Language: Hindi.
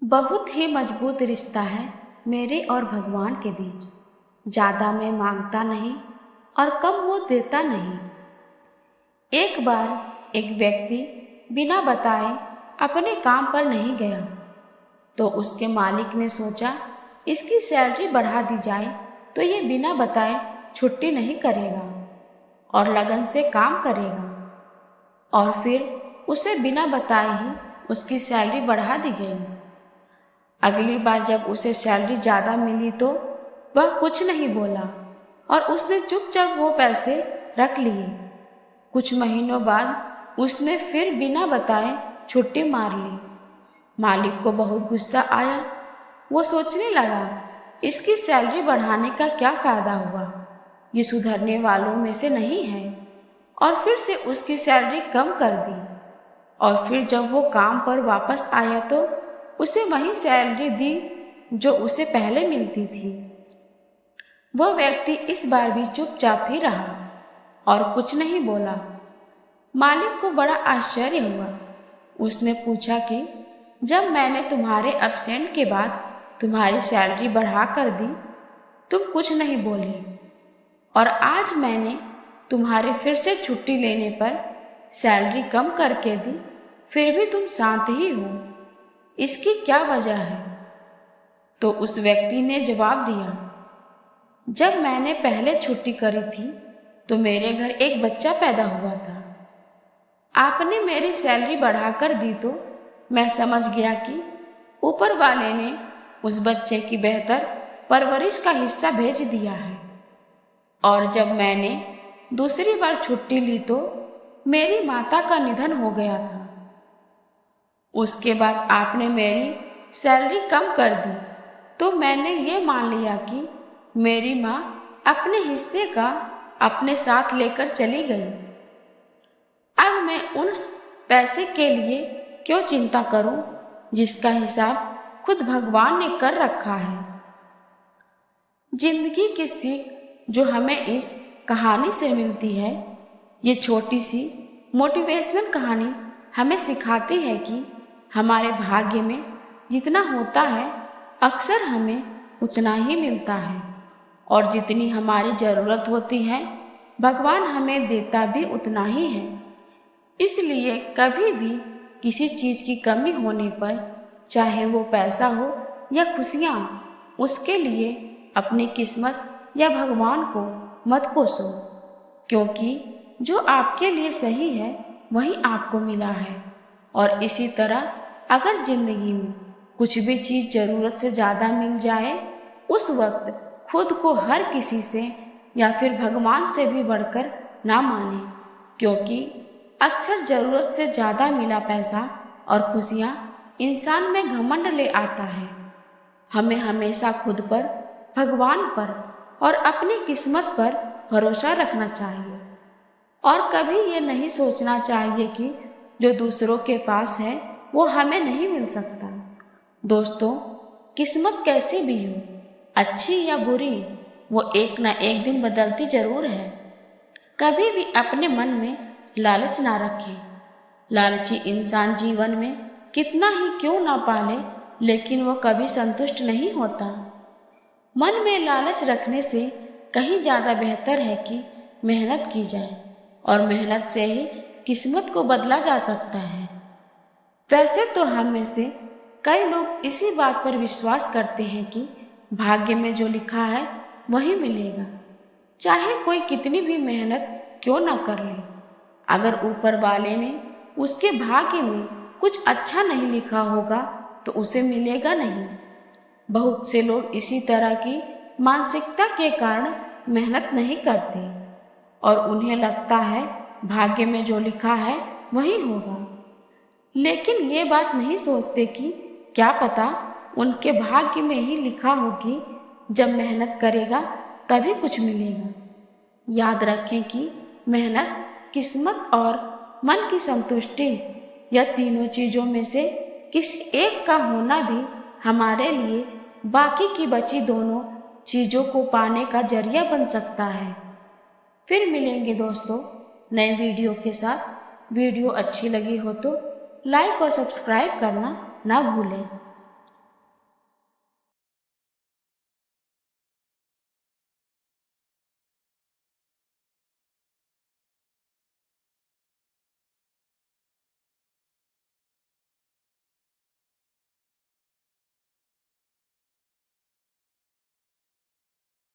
बहुत ही मजबूत रिश्ता है मेरे और भगवान के बीच। ज़्यादा मैं मांगता नहीं और कम वो देता नहीं। एक बार एक व्यक्ति बिना बताए अपने काम पर नहीं गया, तो उसके मालिक ने सोचा इसकी सैलरी बढ़ा दी जाए तो ये बिना बताए छुट्टी नहीं करेगा और लगन से काम करेगा। और फिर उसे बिना बताए ही उसकी सैलरी बढ़ा दी गई। अगली बार जब उसे सैलरी ज़्यादा मिली तो वह कुछ नहीं बोला और उसने चुपचाप वो पैसे रख लिए। कुछ महीनों बाद उसने फिर बिना बताए छुट्टी मार ली। मालिक को बहुत गुस्सा आया। वो सोचने लगा इसकी सैलरी बढ़ाने का क्या फ़ायदा हुआ, ये सुधरने वालों में से नहीं है। और फिर से उसकी सैलरी कम कर दी। और फिर जब वो काम पर वापस आया तो उसे वही सैलरी दी जो उसे पहले मिलती थी। वह व्यक्ति इस बार भी चुपचाप ही रहा और कुछ नहीं बोला। मालिक को बड़ा आश्चर्य हुआ। उसने पूछा कि जब मैंने तुम्हारे एब्सेंट के बाद तुम्हारी सैलरी बढ़ा कर दी, तुम कुछ नहीं बोले, और आज मैंने तुम्हारे फिर से छुट्टी लेने पर सैलरी कम करके दी, फिर भी तुम शांत ही हो। इसकी क्या वजह है? तो उस व्यक्ति ने जवाब दिया, जब मैंने पहले छुट्टी करी थी तो मेरे घर एक बच्चा पैदा हुआ था। आपने मेरी सैलरी बढ़ाकर दी तो मैं समझ गया कि ऊपर वाले ने उस बच्चे की बेहतर परवरिश का हिस्सा भेज दिया है। और जब मैंने दूसरी बार छुट्टी ली तो मेरी माता का निधन हो गया था। उसके बाद आपने मेरी सैलरी कम कर दी तो मैंने ये मान लिया कि मेरी माँ अपने हिस्से का अपने साथ लेकर चली गई। अब मैं उस पैसे के लिए क्यों चिंता करूं जिसका हिसाब खुद भगवान ने कर रखा है। जिंदगी की सीख जो हमें इस कहानी से मिलती है, ये छोटी सी मोटिवेशनल कहानी हमें सिखाती है कि हमारे भाग्य में जितना होता है अक्सर हमें उतना ही मिलता है, और जितनी हमारी ज़रूरत होती है भगवान हमें देता भी उतना ही है। इसलिए कभी भी किसी चीज़ की कमी होने पर, चाहे वो पैसा हो या खुशियाँ, उसके लिए अपनी किस्मत या भगवान को मत कोसो, क्योंकि जो आपके लिए सही है वही आपको मिला है। और इसी तरह अगर जिंदगी में कुछ भी चीज़ ज़रूरत से ज़्यादा मिल जाए, उस वक्त खुद को हर किसी से या फिर भगवान से भी बढ़कर ना माने, क्योंकि अक्सर ज़रूरत से ज़्यादा मिला पैसा और खुशियाँ इंसान में घमंड ले आता है। हमें हमेशा खुद पर, भगवान पर और अपनी किस्मत पर भरोसा रखना चाहिए, और कभी ये नहीं सोचना चाहिए कि जो दूसरों के पास है वो हमें नहीं मिल सकता। दोस्तों, किस्मत कैसी भी हो, अच्छी या बुरी, वो एक ना एक दिन बदलती जरूर है। कभी भी अपने मन में लालच ना रखें। लालची इंसान जीवन में कितना ही क्यों ना पाले, लेकिन वो कभी संतुष्ट नहीं होता। मन में लालच रखने से कहीं ज़्यादा बेहतर है कि मेहनत की जाए, और मेहनत से ही किस्मत को बदला जा सकता है। वैसे तो हम में से कई लोग इसी बात पर विश्वास करते हैं कि भाग्य में जो लिखा है वही मिलेगा, चाहे कोई कितनी भी मेहनत क्यों ना कर ले। अगर ऊपर वाले ने उसके भाग्य में कुछ अच्छा नहीं लिखा होगा तो उसे मिलेगा नहीं। बहुत से लोग इसी तरह की मानसिकता के कारण मेहनत नहीं करते और उन्हें लगता है भाग्य में जो लिखा है वही होगा, लेकिन ये बात नहीं सोचते कि क्या पता उनके भाग्य में ही लिखा हो कि जब मेहनत करेगा तभी कुछ मिलेगा। याद रखें कि मेहनत, किस्मत और मन की संतुष्टि, यह तीनों चीज़ों में से किसी एक का होना भी हमारे लिए बाकी की बची दोनों चीज़ों को पाने का जरिया बन सकता है। फिर मिलेंगे दोस्तों नए वीडियो के साथ। वीडियो अच्छी लगी हो तो लाइक और सब्सक्राइब करना ना भूलें।